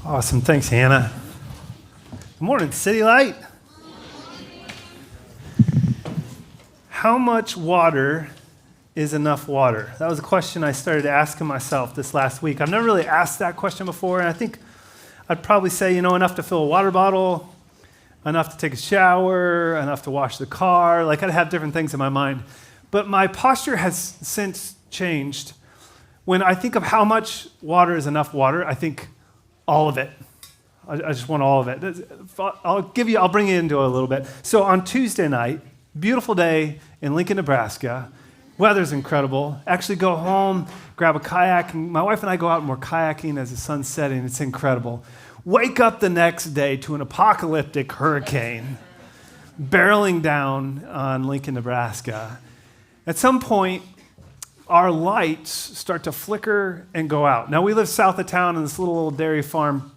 Awesome. Thanks, Hannah. Good morning, Citylight. How much water is enough water? That was a question I started asking myself this last week. I've never really asked that question before, and I think I'd probably say, enough to fill a water bottle, enough to take a shower, enough to wash the car. I'd have different things in my mind. But my posture has since changed. When I think of how much water is enough water, I think all of it. I just want all of it. I'll bring you into it a little bit. So on Tuesday night, beautiful day in Lincoln, Nebraska. Weather's incredible. Actually go home, grab a kayak. And my wife and I go out and we're kayaking as the sun's setting. It's incredible. Wake up the next day to an apocalyptic hurricane barreling down on Lincoln, Nebraska. At some point, our lights start to flicker and go out. Now, we live south of town in this little old dairy farm.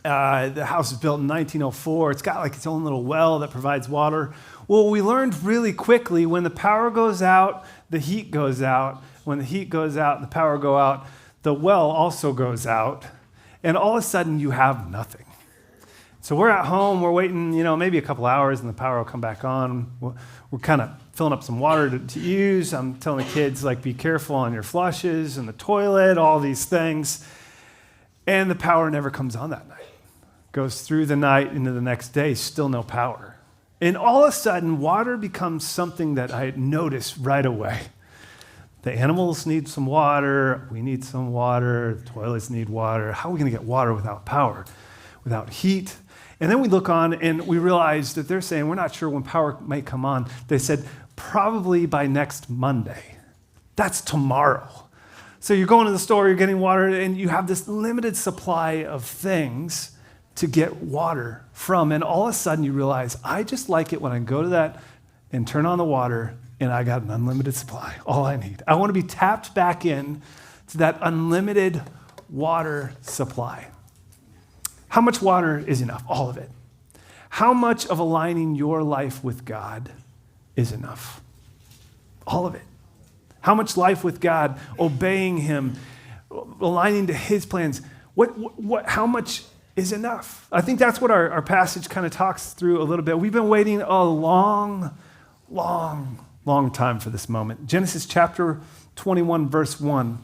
The house was built in 1904. It's got its own little well that provides water. Well, we learned really quickly when the power goes out, the heat goes out. When the heat goes out and the power go out, the well also goes out. And all of a sudden, you have nothing. So we're at home, we're waiting, maybe a couple hours and the power will come back on. We're kind of filling up some water to use. I'm telling the kids, be careful on your flushes and the toilet, all these things. And the power never comes on that night. Goes through the night into the next day, still no power. And all of a sudden, water becomes something that I notice right away. The animals need some water, we need some water, the toilets need water. How are we going to get water without power, without heat? And then we look on and we realize that they're saying, we're not sure when power might come on. They said, probably by next Monday. That's tomorrow. So you're going to the store, you're getting water, and you have this limited supply of things to get water from. And all of a sudden you realize, I just like it when I go to that and turn on the water and I got an unlimited supply, all I need. I want to be tapped back in to that unlimited water supply. How much water is enough? All of it. How much of aligning your life with God is enough? All of it. How much life with God, obeying Him, aligning to His plans, how much is enough? I think that's what our passage kind of talks through a little bit. We've been waiting a long time for this moment. Genesis chapter 21, verse 1.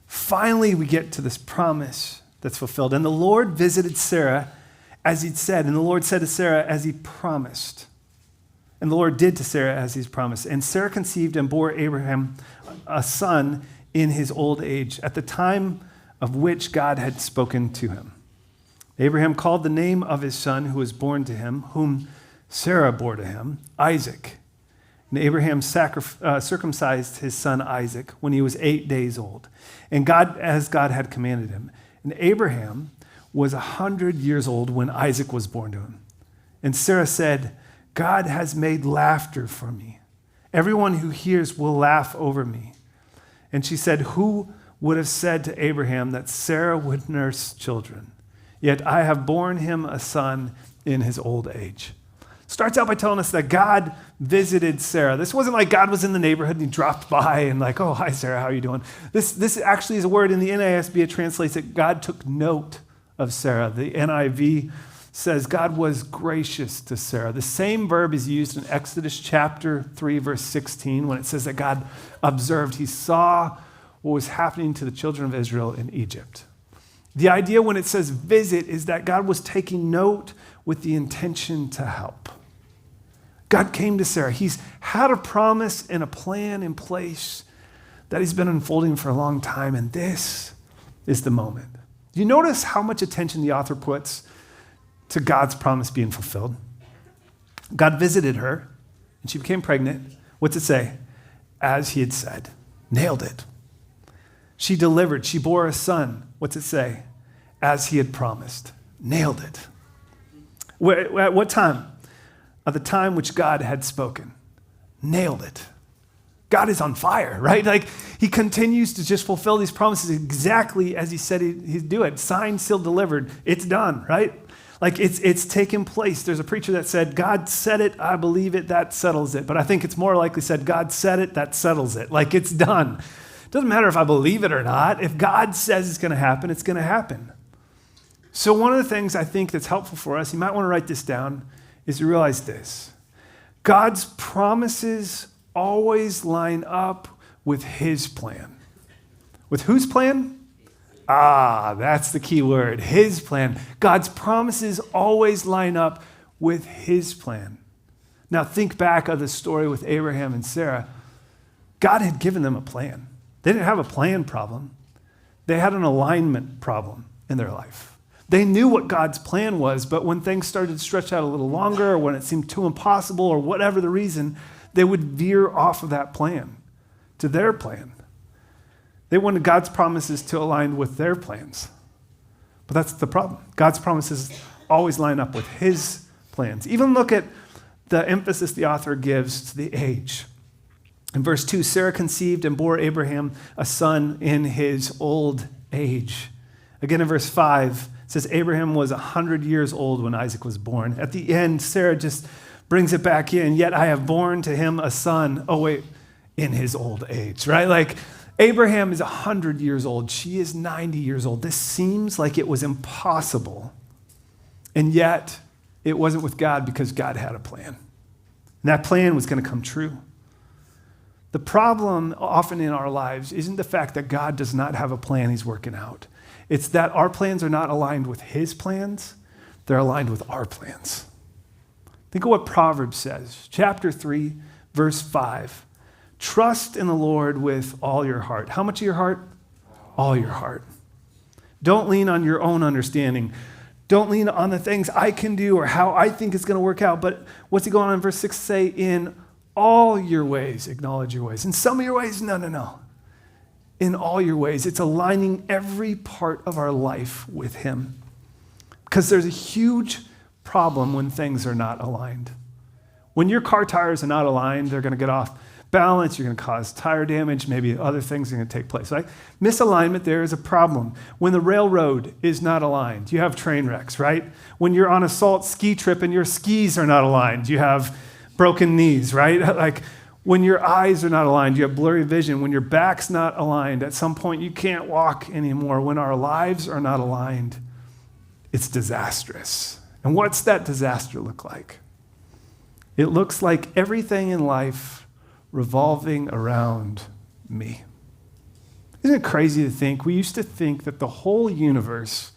Finally, we get to this promise that's fulfilled. And the Lord visited Sarah as He'd said, and the Lord said to Sarah as He promised. And the Lord did to Sarah as He's promised. And Sarah conceived and bore Abraham a son in his old age, at the time of which God had spoken to him. Abraham called the name of his son who was born to him, whom Sarah bore to him, Isaac. And Abraham circumcised his son Isaac when he was 8 days old, and as God had commanded him. And Abraham was 100 years old when Isaac was born to him. And Sarah said, God has made laughter for me. Everyone who hears will laugh over me. And she said, who would have said to Abraham that Sarah would nurse children? Yet I have borne him a son in his old age. Starts out by telling us that God visited Sarah. This wasn't like God was in the neighborhood and He dropped by and oh, hi Sarah, how are you doing? This actually is a word in the NASB. It translates that God took note of Sarah. The NIV says God was gracious to Sarah. The same verb is used in Exodus chapter 3, verse 16, when it says that God observed. He saw what was happening to the children of Israel in Egypt. The idea when it says visit is that God was taking note with the intention to help. God came to Sarah. He's had a promise and a plan in place that He's been unfolding for a long time, and this is the moment. Do you notice how much attention the author puts to God's promise being fulfilled? God visited her, and she became pregnant. What's it say? As He had said. Nailed it. She delivered. She bore a son. What's it say? As He had promised. Nailed it. At what time? At the time which God had spoken. Nailed it. God is on fire, right? He continues to just fulfill these promises exactly as He said He'd do it. Signed, sealed, delivered. It's done, right? It's taken place. There's a preacher that said, God said it, I believe it, that settles it. But I think it's more likely said, God said it, that settles it. It's done. It doesn't matter if I believe it or not. If God says it's going to happen, it's going to happen. So one of the things I think that's helpful for us, you might want to write this down, is to realize this. God's promises always line up with his plan. With whose plan? That's the key word, his plan. God's promises always line up with his plan. Now think back of the story with Abraham and Sarah. God had given them a plan. They didn't have a plan problem. They had an alignment problem in their life. They knew what God's plan was, but when things started to stretch out a little longer, or when it seemed too impossible, or whatever the reason, they would veer off of that plan to their plan. They wanted God's promises to align with their plans. But that's the problem. God's promises always line up with his plans. Even look at the emphasis the author gives to the age. In verse 2, Sarah conceived and bore Abraham a son in his old age. Again, in verse 5, it says Abraham was 100 years old when Isaac was born. At the end, Sarah just brings it back in. Yet I have borne to him a son. Oh, wait, in his old age, right? Like Abraham is 100 years old. She is 90 years old. This seems like it was impossible. And yet, it wasn't with God because God had a plan. And that plan was going to come true. The problem often in our lives isn't the fact that God does not have a plan he's working out. It's that our plans are not aligned with his plans. They're aligned with our plans. Think of what Proverbs says. Chapter 3, verse 5. Trust in the Lord with all your heart. How much of your heart? All your heart. Don't lean on your own understanding. Don't lean on the things I can do or how I think it's going to work out. But what's he going on in verse 6 say? In all your ways, acknowledge your ways. In some of your ways, no. In all your ways. It's aligning every part of our life with him. Because there's a huge problem when things are not aligned. When your car tires are not aligned, they're going to get off balance, you're going to cause tire damage, maybe other things are going to take place. Right? Misalignment there is a problem. When the railroad is not aligned, you have train wrecks, right? When you're on a salt ski trip and your skis are not aligned, you have broken knees, right? Like when your eyes are not aligned, you have blurry vision. When your back's not aligned, at some point you can't walk anymore. When our lives are not aligned, it's disastrous. And what's that disaster look like? It looks like everything in life revolving around me. Isn't it crazy to think? We used to think that the whole universe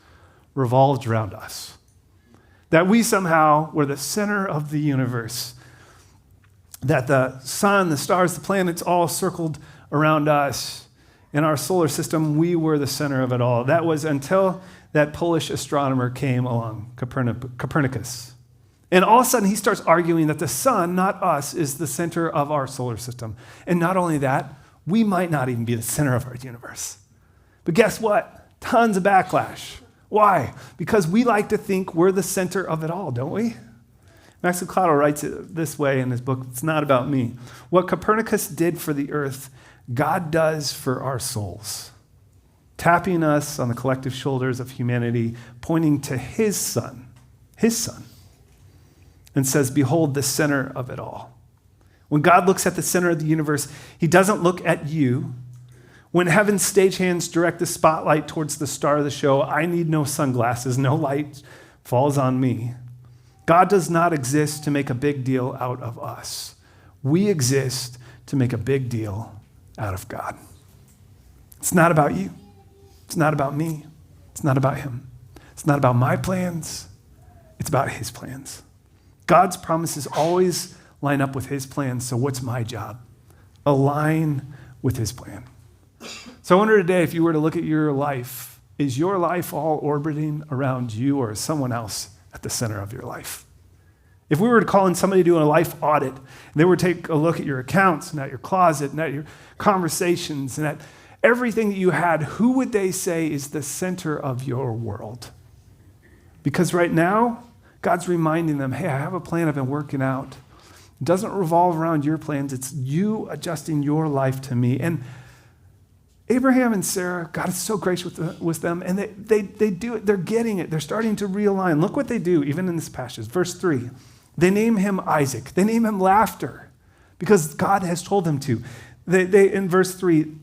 revolved around us. That we somehow were the center of the universe. That the sun, the stars, the planets all circled around us. In our solar system, we were the center of it all. That was until that Polish astronomer came along, Copernicus. And all of a sudden, he starts arguing that the sun, not us, is the center of our solar system. And not only that, we might not even be the center of our universe. But guess what? Tons of backlash. Why? Because we like to think we're the center of it all, don't we? Max Lucado writes it this way in his book, It's Not About Me. What Copernicus did for the earth, God does for our souls. Tapping us on the collective shoulders of humanity, pointing to his son, and says, behold the center of it all. When God looks at the center of the universe, he doesn't look at you. When heaven's stagehands direct the spotlight towards the star of the show, I need no sunglasses, no light falls on me. God does not exist to make a big deal out of us. We exist to make a big deal out of God. It's not about you. It's not about me. It's not about him. It's not about my plans. It's about his plans. God's promises always line up with his plans, so what's my job? Align with his plan. So I wonder today, if you were to look at your life, is your life all orbiting around you or is someone else at the center of your life? If we were to call in somebody to do a life audit, and they were to take a look at your accounts and at your closet and at your conversations and at everything that you had, who would they say is the center of your world? Because right now, God's reminding them, hey, I have a plan I've been working out. It doesn't revolve around your plans. It's you adjusting your life to me. And Abraham and Sarah, God is so gracious with them, and they do it. They're getting it. They're starting to realign. Look what they do, even in this passage. Verse 3, they name him Isaac. They name him Laughter because God has told them to. They in verse 3,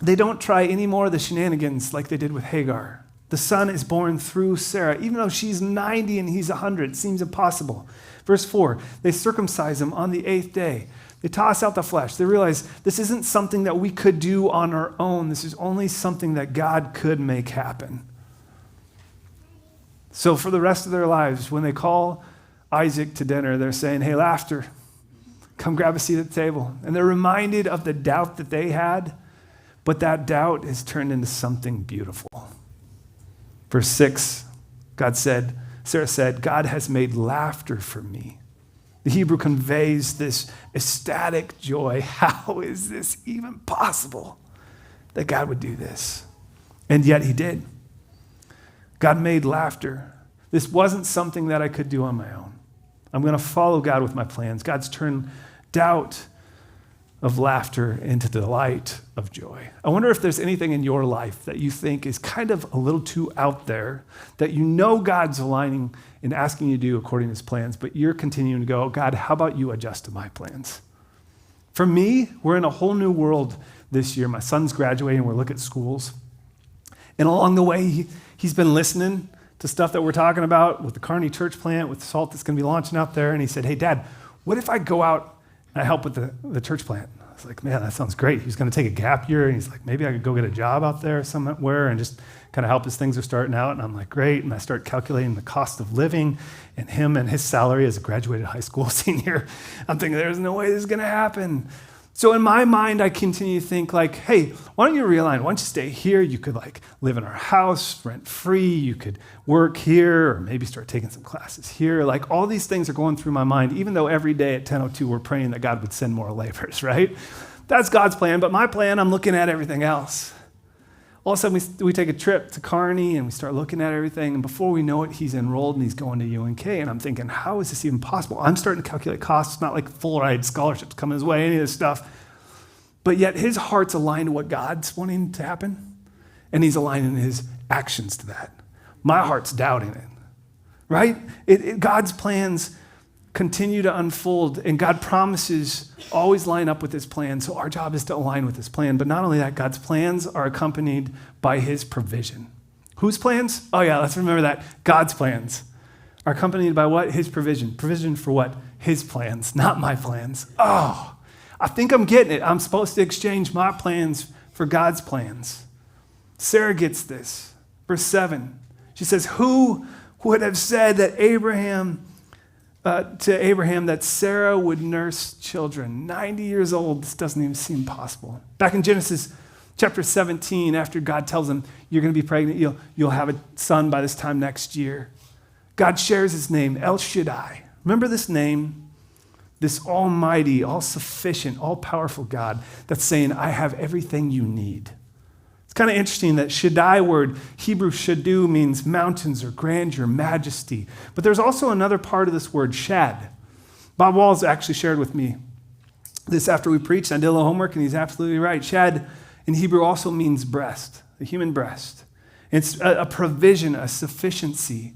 they don't try any more of the shenanigans like they did with Hagar. The son is born through Sarah, even though she's 90 and he's 100. It seems impossible. Verse 4, they circumcise him on the 8th day. They toss out the flesh. They realize this isn't something that we could do on our own. This is only something that God could make happen. So for the rest of their lives, when they call Isaac to dinner, they're saying, hey, Laughter, come grab a seat at the table. And they're reminded of the doubt that they had, but that doubt is turned into something beautiful. Verse 6, Sarah said, God has made laughter for me. The Hebrew conveys this ecstatic joy. How is this even possible that God would do this? And yet he did. God made laughter. This wasn't something that I could do on my own. I'm going to follow God with my plans. God's turned doubt of laughter into delight of joy. I wonder if there's anything in your life that you think is kind of a little too out there, that you know God's aligning and asking you to do according to his plans, but you're continuing to go, God, how about you adjust to my plans? For me, we're in a whole new world this year. My son's graduating, we're looking at schools. And along the way, he's been listening to stuff that we're talking about with the Kearney church plant, with the salt that's going to be launching out there. And he said, hey, Dad, what if I go out and I help with the church plant? I was like, man, that sounds great. He's going to take a gap year. And he's like, maybe I could go get a job out there somewhere and just kind of help as things are starting out. And I'm like, great. And I start calculating the cost of living and him and his salary as a graduated high school senior. I'm thinking, there's no way this is going to happen. So in my mind, I continue to think like, hey, why don't you realign? Why don't you stay here? You could like live in our house, rent free. You could work here or maybe start taking some classes here. Like all these things are going through my mind, even though every day at 10:02 we're praying that God would send more laborers, right? That's God's plan. But my plan, I'm looking at everything else. All of a sudden we take a trip to Kearney and we start looking at everything. And before we know it, he's enrolled and he's going to UNK. And I'm thinking, how is this even possible? I'm starting to calculate costs. It's not like full ride scholarships coming his way, any of this stuff. But yet his heart's aligned to what God's wanting to happen. And he's aligning his actions to that. My heart's doubting it, right? God's plans continue to unfold, and God promises always line up with his plan. So our job is to align with his plan. But not only that, God's plans are accompanied by his provision. Whose plans? Oh yeah, let's remember that. God's plans are accompanied by what? His provision. Provision for what? His plans, not my plans. Oh, I think I'm getting it. I'm supposed to exchange my plans for God's plans. Sarah gets this. Verse 7, she says, who would have said that to Abraham that Sarah would nurse children? 90 years old, this doesn't even seem possible. Back in Genesis chapter 17, after God tells him, you're going to be pregnant, you'll have a son by this time next year. God shares his name, El Shaddai. Remember this name? This almighty, all-sufficient, all-powerful God that's saying, I have everything you need. It's kind of interesting that Shaddai word, Hebrew shadu, means mountains or grandeur, majesty. But there's also another part of this word, shad. Bob Walls actually shared with me this after we preached. I did a little homework, and he's absolutely right. Shad in Hebrew also means breast, the human breast. It's a provision, a sufficiency.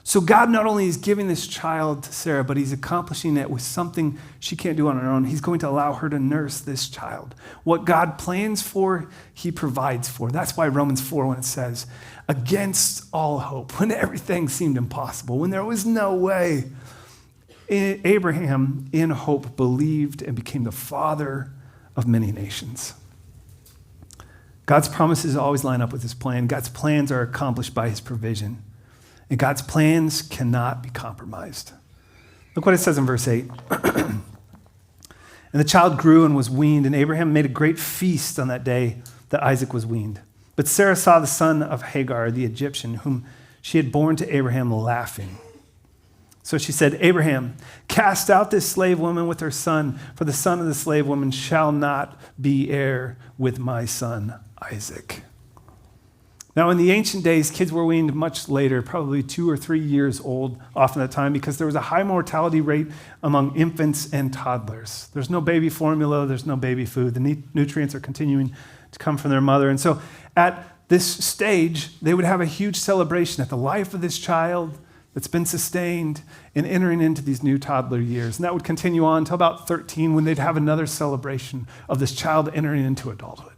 So God not only is giving this child to Sarah, but he's accomplishing it with something she can't do on her own. He's going to allow her to nurse this child. What God plans for, he provides for. That's why Romans 4, when it says, against all hope, when everything seemed impossible, when there was no way, Abraham, in hope, believed and became the father of many nations. God's promises always line up with his plan. God's plans are accomplished by his provision. And God's plans cannot be compromised. Look what it says in verse 8. And the child grew and was weaned, and Abraham made a great feast on that day that Isaac was weaned. But Sarah saw the son of Hagar, the Egyptian, whom she had borne to Abraham, laughing. So she said, Abraham, cast out this slave woman with her son, for the son of the slave woman shall not be heir with my son Isaac. Now, in the ancient days, kids were weaned much later, probably 2 or 3 years old, often at the time, because there was a high mortality rate among infants and toddlers. There's no baby formula, there's no baby food. The nutrients are continuing to come from their mother. And so at this stage, they would have a huge celebration at the life of this child that's been sustained and entering into these new toddler years. And that would continue on until about 13, when they'd have another celebration of this child entering into adulthood.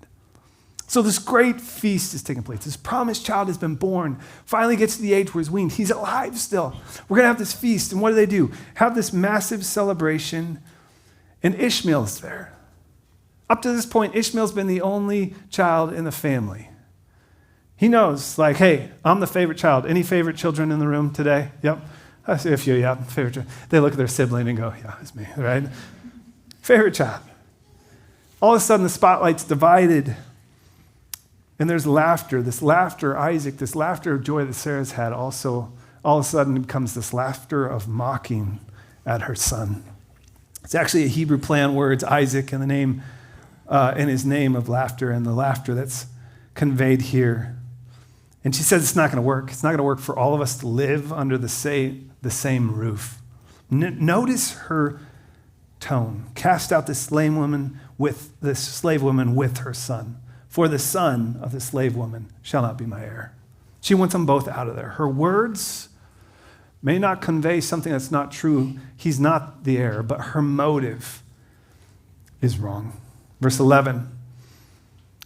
So this great feast is taking place. This promised child has been born, finally gets to the age where he's weaned. He's alive still. We're going to have this feast. And what do? Have this massive celebration, and Ishmael's there. Up to this point, Ishmael's been the only child in the family. He knows, like, hey, I'm the favorite child. Any favorite children in the room today? Yep. I see a few, yeah, favorite child. They look at their sibling and go, yeah, it's me, right? Favorite child. All of a sudden, the spotlight's divided, and there's laughter. This laughter, Isaac, this laughter of joy that Sarah's had also, all of a sudden, becomes this laughter of mocking at her son. It's actually a Hebrew play on words, Isaac, and the name, and his name of laughter, and the laughter that's conveyed here. And she says it's not going to work. It's not going to work for all of us to live under the same roof. Notice her tone. Cast out this slave woman with her son. For the son of the slave woman shall not be my heir. She wants them both out of there. Her words may not convey something that's not true. He's not the heir, but her motive is wrong. Verse 11.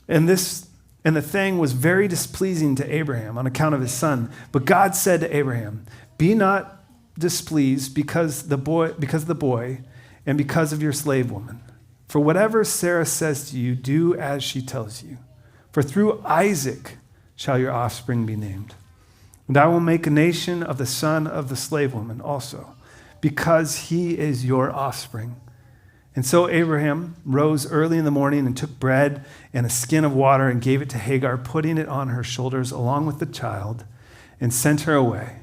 And the thing was very displeasing to Abraham on account of his son. But God said to Abraham, be not displeased because of the boy and because of your slave woman. For whatever Sarah says to you, do as she tells you. For through Isaac shall your offspring be named. And I will make a nation of the son of the slave woman also, because he is your offspring. And so Abraham rose early in the morning and took bread and a skin of water and gave it to Hagar, putting it on her shoulders along with the child, and sent her away.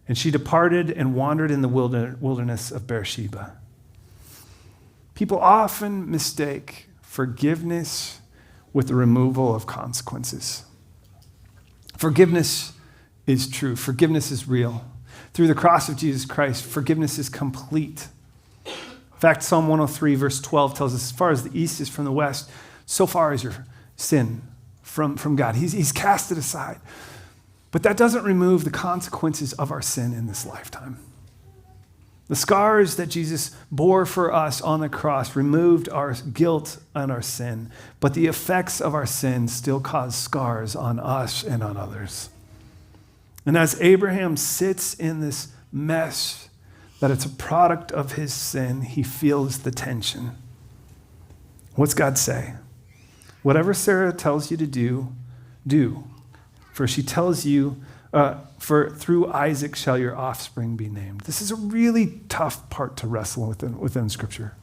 And she departed and wandered in the wilderness of Beersheba. People often mistake forgiveness with the removal of consequences. Forgiveness is true. Forgiveness is real. Through the cross of Jesus Christ, forgiveness is complete. In fact, Psalm 103, verse 12 tells us, as far as the east is from the west, so far is your sin from God. He's cast it aside. But that doesn't remove the consequences of our sin in this lifetime. The scars that Jesus bore for us on the cross removed our guilt and our sin, but the effects of our sin still cause scars on us and on others. And as Abraham sits in this mess, that it's a product of his sin, he feels the tension. What's God say? Whatever Sarah tells you to do, do. For she tells you, for through Isaac shall your offspring be named. This is a really tough part to wrestle within Scripture.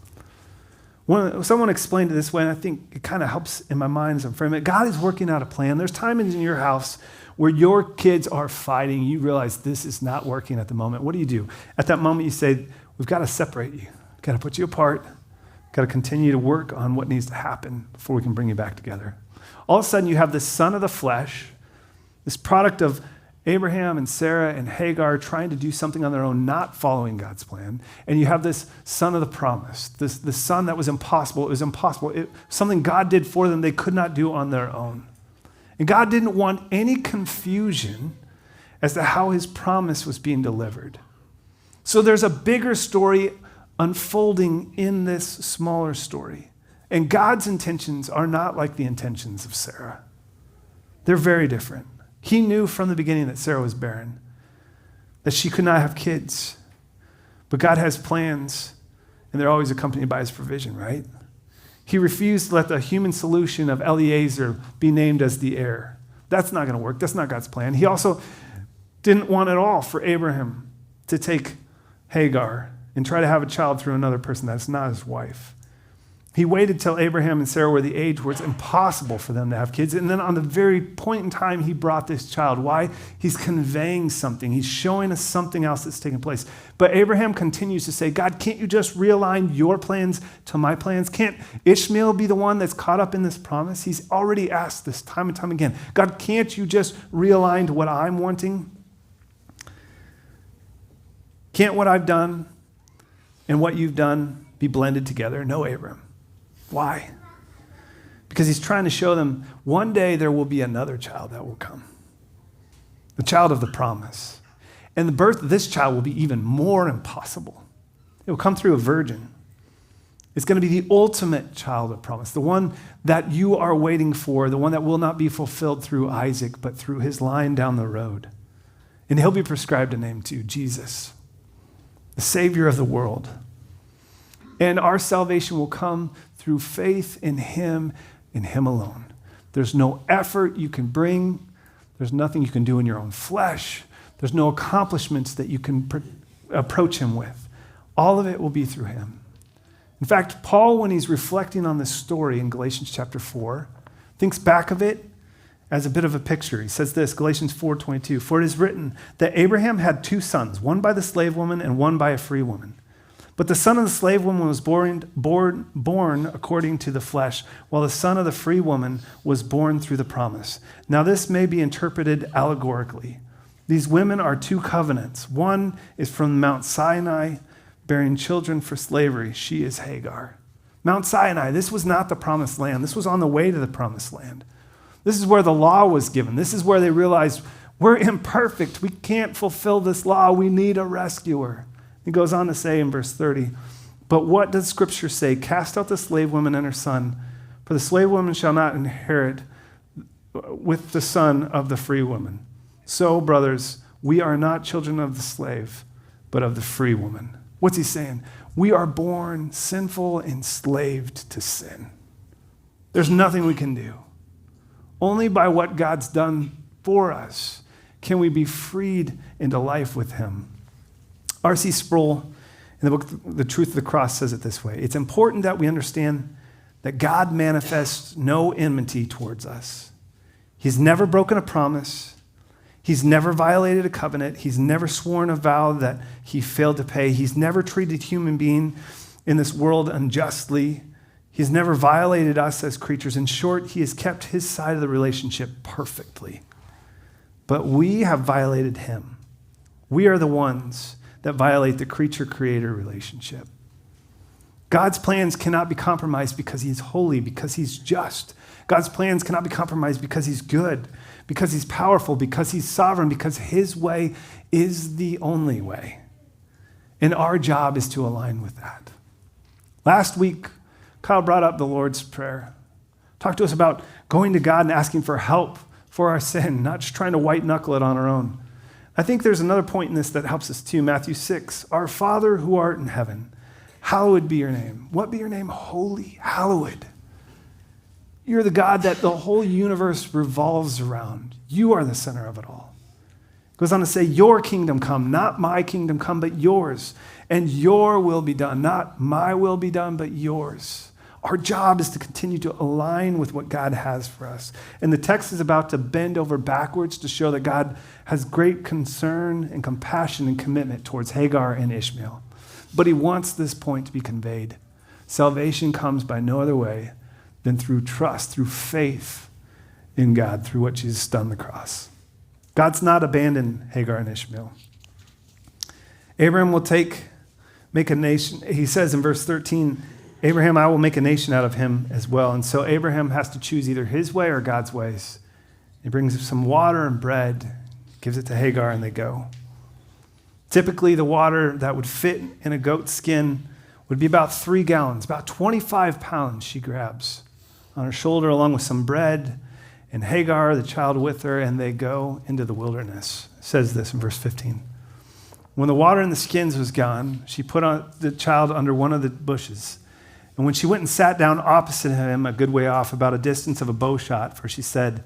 Someone explained it this way, and I think it kind of helps in my mind as I'm framing it. God is working out a plan. There's times in your house where your kids are fighting. You realize this is not working at the moment. What do? At that moment, you say, we've got to separate you. We've got to put you apart. We've got to continue to work on what needs to happen before we can bring you back together. All of a sudden, you have this son of the flesh, this product of Abraham and Sarah and Hagar trying to do something on their own, not following God's plan. And you have this son of the promise, this son that was impossible. It was impossible. Something God did for them they could not do on their own. And God didn't want any confusion as to how his promise was being delivered. So there's a bigger story unfolding in this smaller story. And God's intentions are not like the intentions of Sarah. They're very different. He knew from the beginning that Sarah was barren, that she could not have kids. But God has plans, and they're always accompanied by his provision, right? He refused to let the human solution of Eliezer be named as the heir. That's not going to work. That's not God's plan. He also didn't want at all for Abraham to take Hagar and try to have a child through another person that's not his wife. He waited till Abraham and Sarah were the age where it's impossible for them to have kids. And then on the very point in time he brought this child. Why? He's conveying something. He's showing us something else that's taking place. But Abraham continues to say, God, can't you just realign your plans to my plans? Can't Ishmael be the one that's caught up in this promise? He's already asked this time and time again. God, can't you just realign to what I'm wanting? Can't what I've done and what you've done be blended together? No, Abraham. Why? Because he's trying to show them one day there will be another child that will come. The child of the promise. And the birth of this child will be even more impossible. It will come through a virgin. It's going to be the ultimate child of promise, the one that you are waiting for, the one that will not be fulfilled through Isaac, but through his line down the road. And he'll be prescribed a name too, Jesus, the Savior of the world. And our salvation will come through faith in him alone. There's no effort you can bring. There's nothing you can do in your own flesh. There's no accomplishments that you can approach him with. All of it will be through him. In fact, Paul, when he's reflecting on this story in Galatians chapter 4, thinks back of it as a bit of a picture. He says this, Galatians 4:22, "For it is written that Abraham had two sons, one by the slave woman and one by a free woman. But the son of the slave woman was born according to the flesh, while the son of the free woman was born through the promise. Now this may be interpreted allegorically. These women are two covenants. One is from Mount Sinai, bearing children for slavery. She is Hagar." Mount Sinai, this was not the promised land. This was on the way to the promised land. This is where the law was given. This is where they realized, we're imperfect. We can't fulfill this law. We need a rescuer. He goes on to say in verse 30, "But what does Scripture say? Cast out the slave woman and her son, for the slave woman shall not inherit with the son of the free woman. So, brothers, we are not children of the slave, but of the free woman." What's he saying? We are born sinful, enslaved to sin. There's nothing we can do. Only by what God's done for us can we be freed into life with him. R.C. Sproul, in the book The Truth of the Cross, says it this way: "It's important that we understand that God manifests no enmity towards us. He's never broken a promise. He's never violated a covenant. He's never sworn a vow that he failed to pay. He's never treated a human being in this world unjustly. He's never violated us as creatures. In short, he has kept his side of the relationship perfectly. But we have violated him. We are the ones that violate the creature-creator relationship. God's plans cannot be compromised because he's holy, because he's just. God's plans cannot be compromised because he's good, because he's powerful, because he's sovereign, because his way is the only way. And our job is to align with that." Last week, Kyle brought up the Lord's Prayer. Talked to us about going to God and asking for help for our sin, not just trying to white knuckle it on our own. I think there's another point in this that helps us too. Matthew 6, "Our Father who art in heaven, hallowed be your name." What be your name? Holy, hallowed. You're the God that the whole universe revolves around. You are the center of it all. It goes on to say, "Your kingdom come, not my kingdom come, but yours. And your will be done, not my will be done, but yours." Our job is to continue to align with what God has for us. And the text is about to bend over backwards to show that God has great concern and compassion and commitment towards Hagar and Ishmael. But he wants this point to be conveyed. Salvation comes by no other way than through trust, through faith in God, through what Jesus done on the cross. God's not abandoned Hagar and Ishmael. Abraham will make a nation. He says in verse 13, "Abraham, I will make a nation out of him as well." And so Abraham has to choose either his way or God's ways. He brings some water and bread, gives it to Hagar, and they go. Typically, the water that would fit in a goat's skin would be about 3 gallons, about 25 pounds she grabs on her shoulder along with some bread, and Hagar, the child with her, and they go into the wilderness. It says this in verse 15. "When the water in the skins was gone, she put on the child under one of the bushes. And when she went and sat down opposite him, a good way off, about a distance of a bow shot, for she said,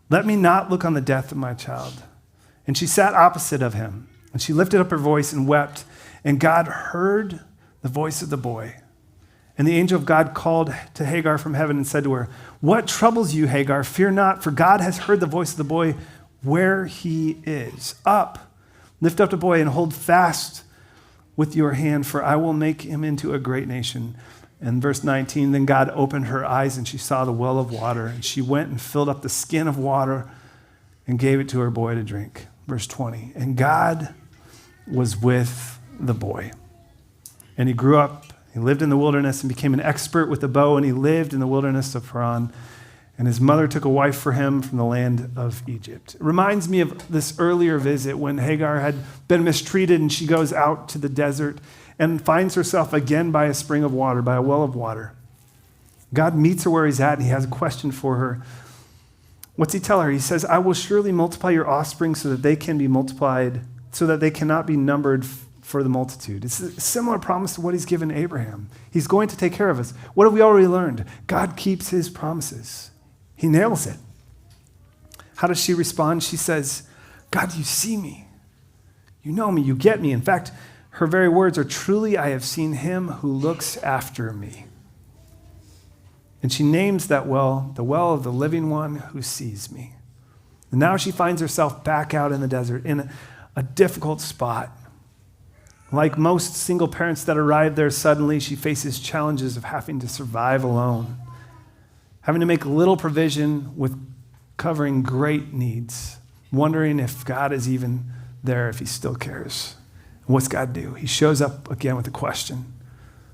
'Let me not look on the death of my child.' And she sat opposite of him, and she lifted up her voice and wept. And God heard the voice of the boy. And the angel of God called to Hagar from heaven and said to her, 'What troubles you, Hagar? Fear not, for God has heard the voice of the boy where he is. Up, lift up the boy and hold fast with your hand, for I will make him into a great nation.' And verse 19, then God opened her eyes and she saw the well of water. And she went and filled up the skin of water and gave it to her boy to drink. Verse 20, and God was with the boy. And he grew up, he lived in the wilderness and became an expert with the bow, and he lived in the wilderness of Paran. And his mother took a wife for him from the land of Egypt. It reminds me of this earlier visit when Hagar had been mistreated and she goes out to the desert. and finds herself again by a spring of water, by a well of water. God meets her where he's at, and he has a question for her. What's he tell her? He says, I will surely multiply your offspring so that they can be multiplied, so that they cannot be numbered for the multitude. It's a similar promise to what he's given Abraham. He's going to take care of us. What have we already learned? God keeps his promises. He nails it. How does she respond? She says, God, you see me. You know me. You get me. In fact, her very words are, truly I have seen him who looks after me. And she names that well, the well of the living one who sees me. And now she finds herself back out in the desert in a difficult spot. Like most single parents that arrive there suddenly, she faces challenges of having to survive alone, having to make little provision with covering great needs, wondering if God is even there, if he still cares. And what's God do? He shows up again with a question.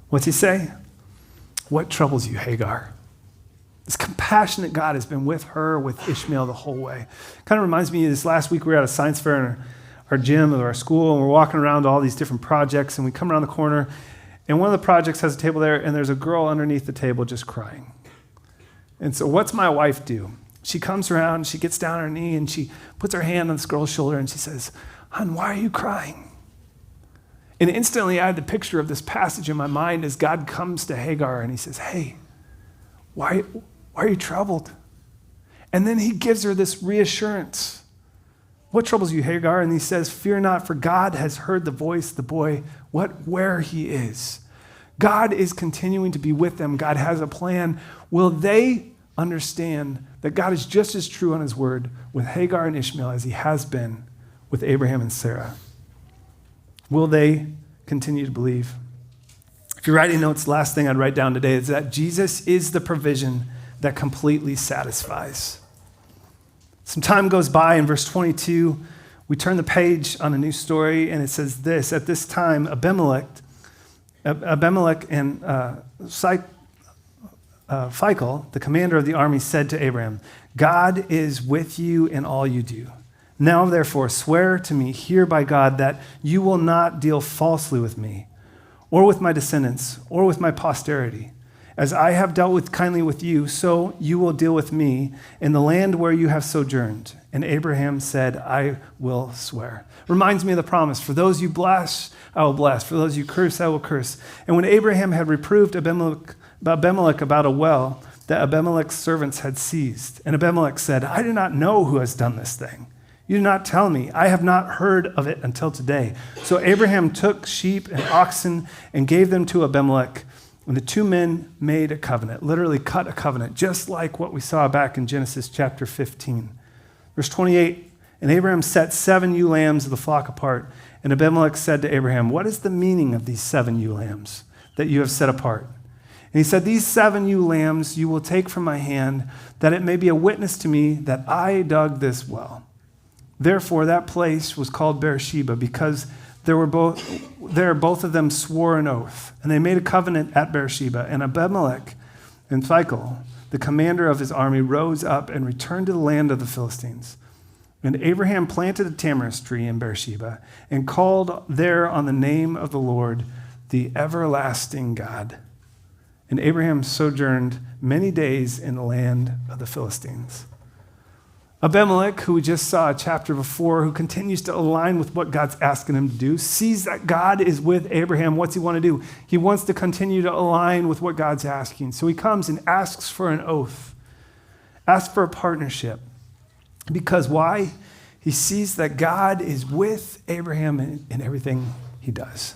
What's he say? What troubles you, Hagar? This compassionate God has been with her, with Ishmael the whole way. Kind of reminds me of this last week we were at a science fair in our gym of our school, and we're walking around to all these different projects, and we come around the corner, and one of the projects has a table there, and there's a girl underneath the table just crying. And so what's my wife do? She comes around, she gets down on her knee, and she puts her hand on this girl's shoulder, and she says, hon, why are you crying? And instantly I had the picture of this passage in my mind as God comes to Hagar, and he says, hey, why are you troubled? And then he gives her this reassurance. What troubles you, Hagar? And he says, fear not, for God has heard the voice of the boy, where he is. God is continuing to be with them. God has a plan. Will they understand that God is just as true on his word with Hagar and Ishmael as he has been with Abraham and Sarah? Will they continue to believe? If you're writing notes, last thing I'd write down today is that Jesus is the provision that completely satisfies. Some time goes by. In verse 22, we turn the page on a new story, and it says this: at this time, Abimelech and Phicol, the commander of the army, said to Abraham, God is with you in all you do. Now, therefore, swear to me here by God that you will not deal falsely with me, or with my descendants, or with my posterity. As I have dealt kindly with you, so you will deal with me in the land where you have sojourned. And Abraham said, I will swear. Reminds me of the promise. For those you bless, I will bless. For those you curse, I will curse. And when Abraham had reproved Abimelech about a well that Abimelech's servants had seized, and Abimelech said, I do not know who has done this thing. You do not tell me. I have not heard of it until today. So Abraham took sheep and oxen and gave them to Abimelech. And the two men made a covenant, literally cut a covenant, just like what we saw back in Genesis chapter 15. Verse 28, and Abraham set 7 ewe lambs of the flock apart. And Abimelech said to Abraham, what is the meaning of these 7 ewe lambs that you have set apart? And he said, these 7 ewe lambs you will take from my hand, that it may be a witness to me that I dug this well. Therefore that place was called Beersheba, because there both of them swore an oath, and they made a covenant at Beersheba. And Abimelech and Phicol, the commander of his army, rose up and returned to the land of the Philistines. And Abraham planted a tamarisk tree in Beersheba and called there on the name of the Lord, the everlasting God. And Abraham sojourned many days in the land of the Philistines. Abimelech, who we just saw a chapter before, who continues to align with what God's asking him to do, sees that God is with Abraham. What's he want to do? He wants to continue to align with what God's asking. So he comes and asks for an oath, asks for a partnership. Because why? He sees that God is with Abraham in everything he does.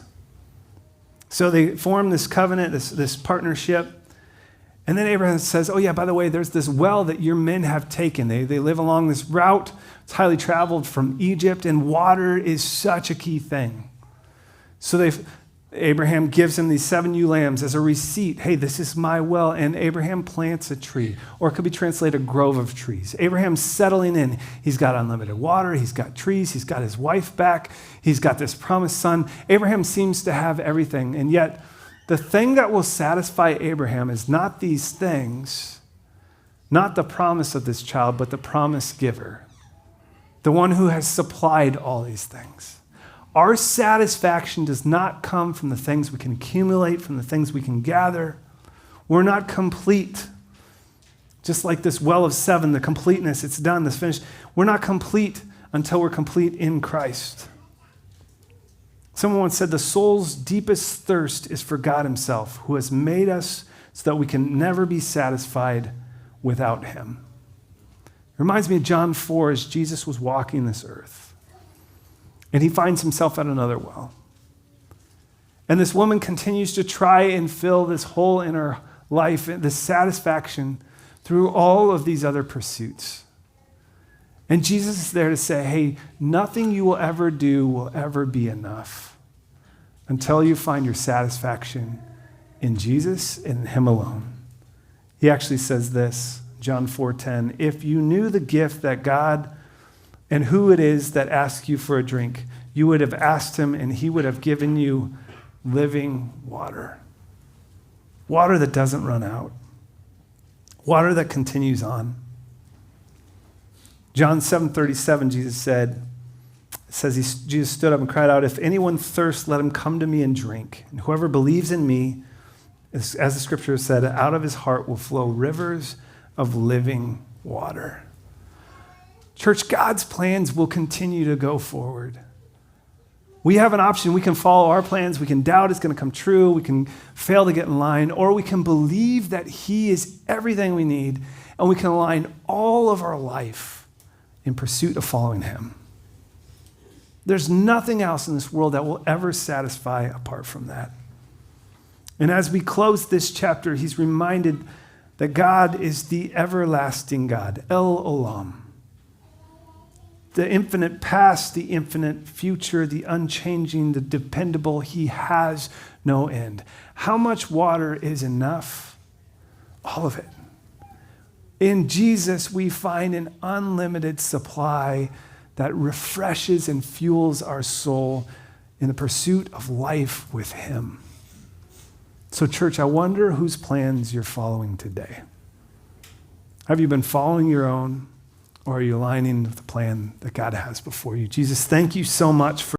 So they form this covenant, this partnership. And then Abraham says, oh yeah, by the way, there's this well that your men have taken. They live along this route. It's highly traveled from Egypt, and water is such a key thing. So Abraham gives him these 7 ewe lambs as a receipt. Hey, this is my well. And Abraham plants a tree, or it could be translated a grove of trees. Abraham's settling in. He's got unlimited water. He's got trees. He's got his wife back. He's got this promised son. Abraham seems to have everything, and yet the thing that will satisfy Abraham is not these things, not the promise of this child, but the promise giver, the one who has supplied all these things. Our satisfaction does not come from the things we can accumulate, from the things we can gather. We're not complete. Just like this well of seven, the completeness, it's done, it's finished. We're not complete until we're complete in Christ. Someone once said the soul's deepest thirst is for God himself, who has made us so that we can never be satisfied without him. It reminds me of John 4 as Jesus was walking this earth. And he finds himself at another well. And this woman continues to try and fill this hole in her life, this satisfaction, through all of these other pursuits. And Jesus is there to say, hey, nothing you will ever do will ever be enough until you find your satisfaction in Jesus and in him alone. He actually says this, John 4:10, if you knew the gift that God and who it is that asks you for a drink, you would have asked him and he would have given you living water. Water that doesn't run out. Water that continues on. John 7:37, Jesus stood up and cried out, if anyone thirsts, let him come to me and drink. And whoever believes in me, as the scripture said, out of his heart will flow rivers of living water. Church, God's plans will continue to go forward. We have an option. We can follow our plans. We can doubt it's going to come true. We can fail to get in line. Or we can believe that he is everything we need, and we can align all of our life in pursuit of following him. There's nothing else in this world that will ever satisfy apart from that. And as we close this chapter, he's reminded that God is the everlasting God, El Olam. The infinite past, the infinite future, the unchanging, the dependable, he has no end. How much water is enough? All of it. In Jesus, we find an unlimited supply that refreshes and fuels our soul in the pursuit of life with him. So, church, I wonder whose plans you're following today. Have you been following your own, or are you aligning with the plan that God has before you? Jesus, thank you so much for